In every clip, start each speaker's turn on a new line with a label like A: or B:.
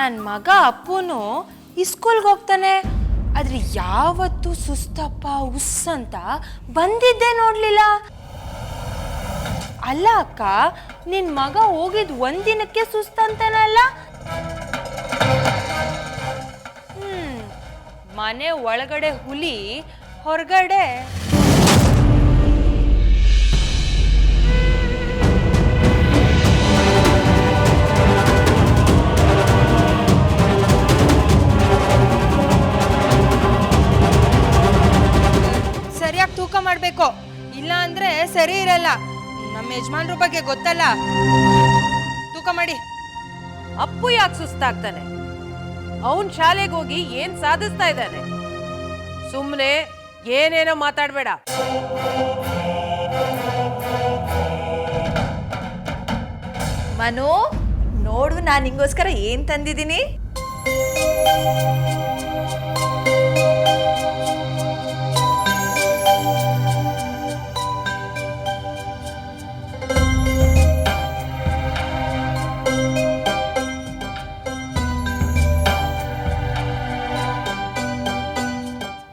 A: ನನ್ನ ಮಗ ಅಪ್ಪುನು ಸ್ಕೂಲ್ಗೆ ಹೋಗ್ತಾನೆ, ಆದ್ರೆ ಯಾವತ್ತೂ ಸುಸ್ತಪ್ಪ ಉಸ್ಸಂತ ಬಂದಿದ್ದೇ ನೋಡ್ಲಿಲ್ಲ. ಅಲ್ಲ ಅಕ್ಕ, ನಿನ್ ಮಗ ಹೋಗಿದ್ ಒಂದಿನಕ್ಕೆ ಸುಸ್ತಂತಾನಲ್ಲ. ಮನೆ ಒಳಗಡೆ ಹುಲಿ, ಹೊರಗಡೆ ಸರಿಯಾಗಿ ತೂಕ ಮಾಡ್ಬೇಕು, ಇಲ್ಲ ಅಂದ್ರೆ ಸರಿ ಇರಲ್ಲ. ನಮ್ಮ ಯಜಮಾನ್ರ ಬಗ್ಗೆ ಗೊತ್ತಲ್ಲ, ತೂಕ ಮಾಡಿ.
B: ಅಪ್ಪು ಯಾಕೆ ಸುಸ್ತಾಗ್ತಾನೆ? ಅವನ್ ಶಾಲೆಗೆ ಹೋಗಿ ಏನ್ ಸಾಧಿಸ್ತಾ ಇದ್ದಾನೆ? ಸುಮ್ಮನೆ ಏನೇನೋ ಮಾತಾಡ್ಬೇಡ.
C: ಮನು, ನೋಡು ನಾನು ನಿಂಗೋಸ್ಕರ ಏನ್ ತಂದಿದ್ದೀನಿ.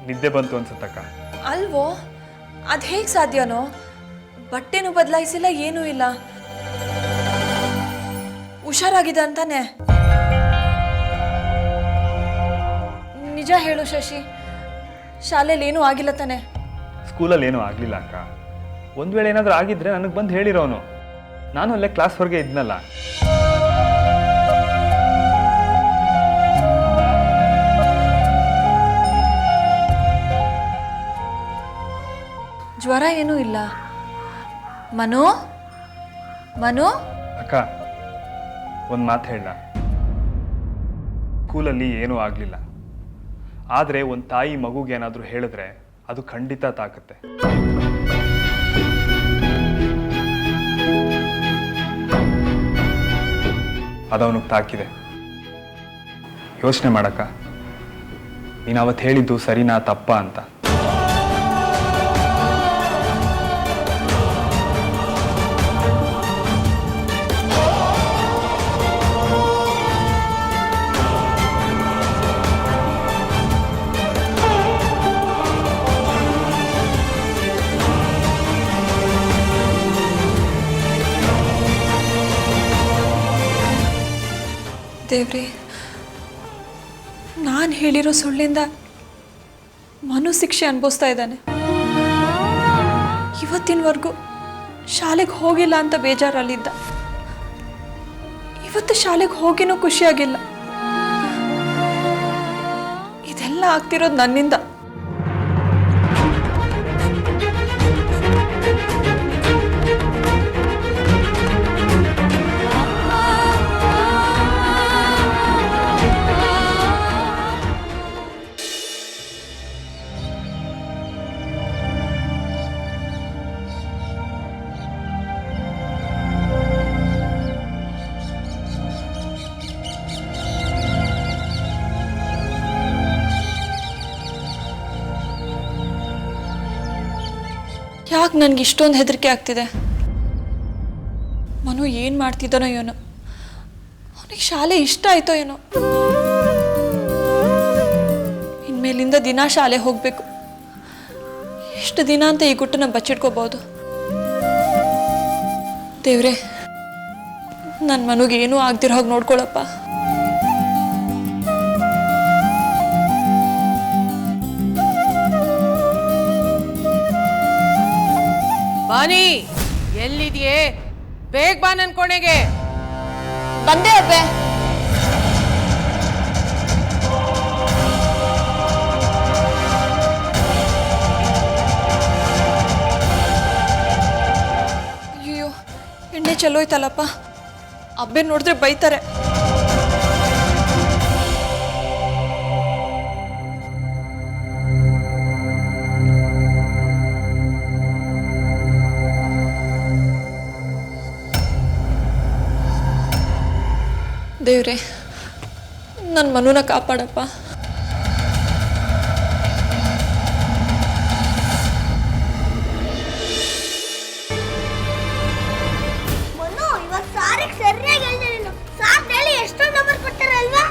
D: ನಿದ್ದೆ ಬಂತು ಅನ್ಸುತ್ತಕ್ಕ.
C: ಅಲ್ವೋ, ಅದು ಹೇಗೆ ಸಾಧ್ಯನೋ? ಬಟ್ಟೆನೂ ಬದಲಾಯಿಸಿಲ್ಲ, ಏನೂ ಇಲ್ಲ. ಹುಷಾರಾಗಿದೆ ಅಂತಾನೆ. ನಿಜ ಹೇಳು ಶಶಿ, ಶಾಲೆಯಲ್ಲಿ ಏನೂ ಆಗಿಲ್ಲ ತಾನೆ?
D: ಸ್ಕೂಲಲ್ಲಿ ಏನೂ ಆಗಲಿಲ್ಲ ಅಕ್ಕ. ಒಂದು ವೇಳೆ ಏನಾದರೂ ಆಗಿದ್ರೆ ನನಗೆ ಬಂದು ಹೇಳಿರೋನು. ನಾನು ಅಲ್ಲೇ ಕ್ಲಾಸ್ ಹೊರಗೆ ಇದ್ನಲ್ಲ.
C: ಜ್ವರ ಏನೂ ಇಲ್ಲ. ಮನು ಮನು
D: ಅಕ್ಕ, ಒಂದು ಮಾತು ಹೇಳ. ಸ್ಕೂಲಲ್ಲಿ ಏನೂ ಆಗಲಿಲ್ಲ, ಆದರೆ ಒಂದು ತಾಯಿ ಮಗುಗೆ ಏನಾದರೂ ಹೇಳಿದ್ರೆ ಅದು ಖಂಡಿತ ತಾಕತ್ತೆ. ಅದವನಿಗೆ ತಾಕಿದೆ. ಯೋಚನೆ ಮಾಡಕ್ಕ, ನೀನು ಅವತ್ತು ಹೇಳಿದ್ದು ಸರಿನಾ ತಪ್ಪ ಅಂತ.
C: ದೇವ್ರಿ, ನಾನು ಹೇಳಿರೋ ಸುಳ್ಳಿಂದ ಮನು ಶಿಕ್ಷೆ ಅನುಭವಿಸ್ತಾ ಇದ್ದಾನೆ. ಇವತ್ತಿನವರೆಗೂ ಶಾಲೆಗೆ ಹೋಗಿಲ್ಲ ಅಂತ ಬೇಜಾರಲ್ಲಿದ್ದ. ಇವತ್ತು ಶಾಲೆಗೆ ಹೋಗಿನೂ ಖುಷಿಯಾಗಿಲ್ಲ. ಇದೆಲ್ಲ ಆಗ್ತಿರೋದು ನನ್ನಿಂದ. ಯಾಕೆ ನನಗೆ ಇಷ್ಟೊಂದು ಹೆದರಿಕೆ ಆಗ್ತಿದೆ? ಮನು ಏನು ಮಾಡ್ತಿದ್ದಾನೋ ಏನೋ, ಅವನಿಗೆ ಶಾಲೆ ಇಷ್ಟ ಆಯ್ತೋ ಏನೋ. ಇನ್ಮೇಲಿಂದ ದಿನ ಶಾಲೆ ಹೋಗಬೇಕು. ಎಷ್ಟು ದಿನ ಅಂತ ಈ ಗುಟ್ಟನ್ನ ಬಚ್ಚಿಟ್ಕೋಬಹುದು? ದೇವ್ರೆ, ನನ್ನ ಮನುಗೆ ಏನೂ ಆಗ್ದಿರೋ ಹಾಗೆ ನೋಡ್ಕೊಳಪ್ಪ.
B: ಬಾನಿ, ಎಲ್ಲಿದೆಯೇ? ಬೇಗ ಬಾ ನನ್ನ ಕೋಣೆಗೆ.
C: ಬಂದೆ ಅಬ್ಬೆ. ಅಯ್ಯೋ, ಎಣ್ಣೆ ಚಲೋಯ್ತಲ್ಲಪ್ಪ. ಅಬ್ಬೆ ನೋಡಿದ್ರೆ ಬೈತಾರೆ. ದೇವ್ರೆ, ನನ್ನ ಮನುನ ಕಾಪಾಡಪ್ಪ.
E: ಮನು, ಇವಾಗ ಸಾರಿಗೆ ಸರಿಯಾಗಿ ಹೇಳ್ದೆ ನೀನು. ಸಾರ್ ಡೈಲಿ ಎಷ್ಟೊಂದು ನಂಬರ್ ಕೊಡ್ತಾರಲ್ವಾ?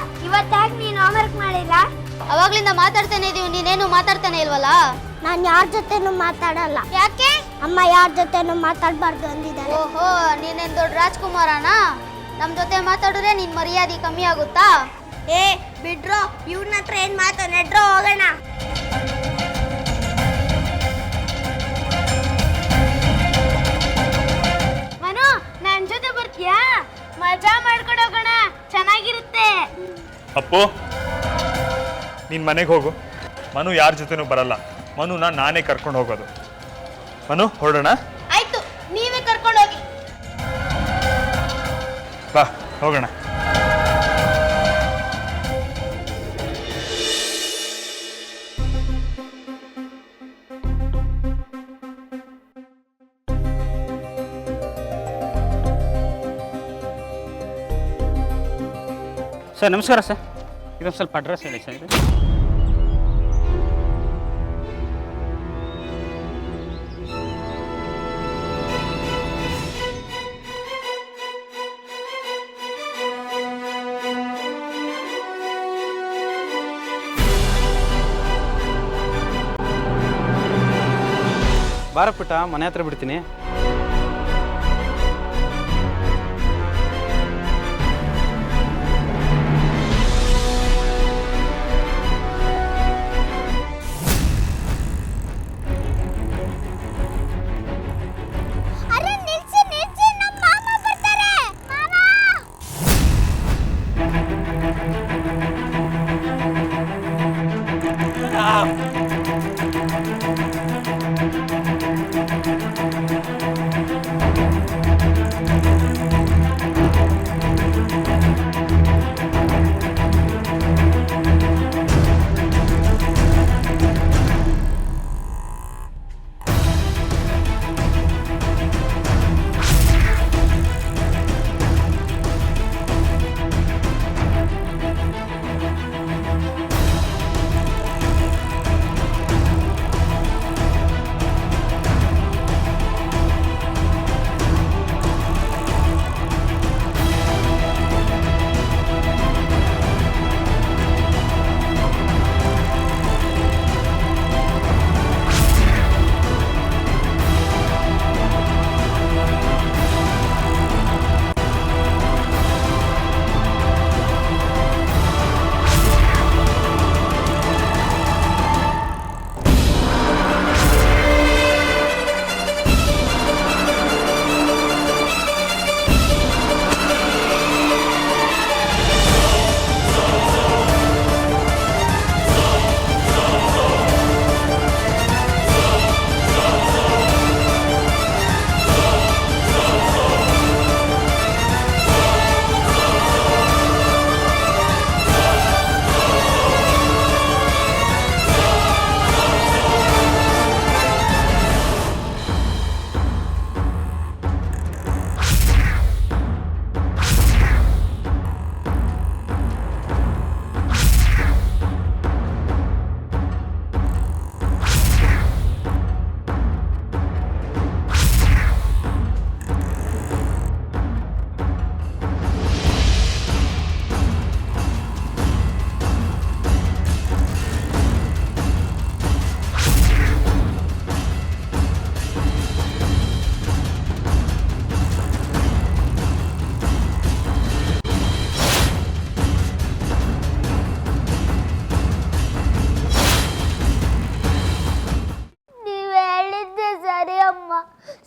E: ಅವಾಗ್ಲಿಂದ ಮಾತಾಡ್ತಾನೆ ಇದೀವಿ, ನೀನೇನು ಮಾತಾಡ್ತಾನೆ ಇಲ್ವಲ್ಲ?
F: ನಾನು ಯಾರ ಜೊತೆನೂ ಮಾತಾಡಲ್ಲ.
E: ಯಾಕೆ?
F: ಅಮ್ಮ ಯಾರ ಜೊತೆನೂ ಮಾತಾಡಬಾರ್ದು ಅಂದಿದ್ದಾರೆ.
E: ಓಹೋ, ನೀನೇನ್ ದೊಡ್ಡ ರಾಜ್ಕುಮಾರನಾ? ನಮ್ ಜೊತೆ ಮಾತಾಡಿದ್ರೆ ನಿನ್ ಮರ್ಯಾದೆ ಕಮ್ಮಿ ಆಗುತ್ತಾ?
F: ಏ ಬಿಡ್ರೋ, ಇವ್ನ ಹತ್ರ ಏನ್ ಮಾತು, ನಡ್ರೋ ಹೋಗೋಣ.
E: ಮನು, ನನ್ ಜೊತೆ ಬರ್ತೀಯಾ? ಮಜಾ ಮಾಡ್ಕೊಂಡು ಹೋಗೋಣ, ಚೆನ್ನಾಗಿರುತ್ತೆ.
D: ಅಪ್ಪು, ನೀನು ಮನೆಗೆ ಹೋಗು. ಮನು ಯಾರ ಜೊತೆನೂ ಬರಲ್ಲ. ಮನುನ ನಾನೇ ಕರ್ಕೊಂಡು ಹೋಗೋದು. ಮನು, ಹೊರಡೋಣ?
E: ಆಯ್ತು, ನೀವೇ ಕರ್ಕೊಂಡು ಹೋಗಿ.
D: ಬಾ ಹೋಗೋಣ.
G: ಸರ್ ನಮಸ್ಕಾರ ಸರ್, ಇದೊಂದು ಸ್ವಲ್ಪ ಅಡ್ರೆಸ್ ಹೇಳಿ ಸರ್. ಇದು ಬಾರ ಪುಟ್ಟ, ಮನೆ ಹತ್ರ ಬಿಡ್ತೀನಿ.
F: ಅರೆ ನಿಲ್ಸಿ ನಿಲ್ಸಿ, ನಮ್ಮ ಮಾಮ ಬರ್ತಾರೆ. ಮಾಮ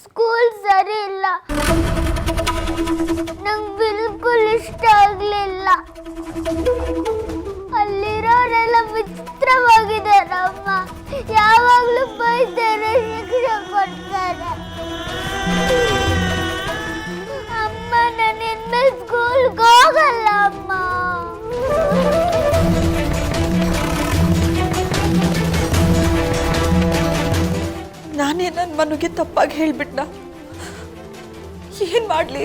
F: ಸ್ಕೂಲ್ ಸರಿ ಇಲ್ಲ, ನಂಗೆ ಬಿಲ್ಕುಲ್ ಇಷ್ಟ ಆಗ್ಲಿಲ್ಲ. ಅಲ್ಲಿರೋರೆಲ್ಲ ವಿಚಿತ್ರವಾಗಿದ್ದಾರಮ್ಮ, ಯಾವಾಗ್ಲೂ ಬೈತಾರೆ, ಶಿಕ್ಷೆ ಕೊಡ್ತಾರೆ. ಅಮ್ಮ, ನಾನು ಇನ್ಮೇಲೆ ಸ್ಕೂಲ್ಗೆ ಹೋಗಲ್ಲ ಅಮ್ಮ.
C: ನಾನೇ ನನ್ನ ಮನುಗೆ ತಪ್ಪಾಗಿ ಹೇಳ್ಬಿಟ್ನ. ಏನ್ ಮಾಡ್ಲಿ?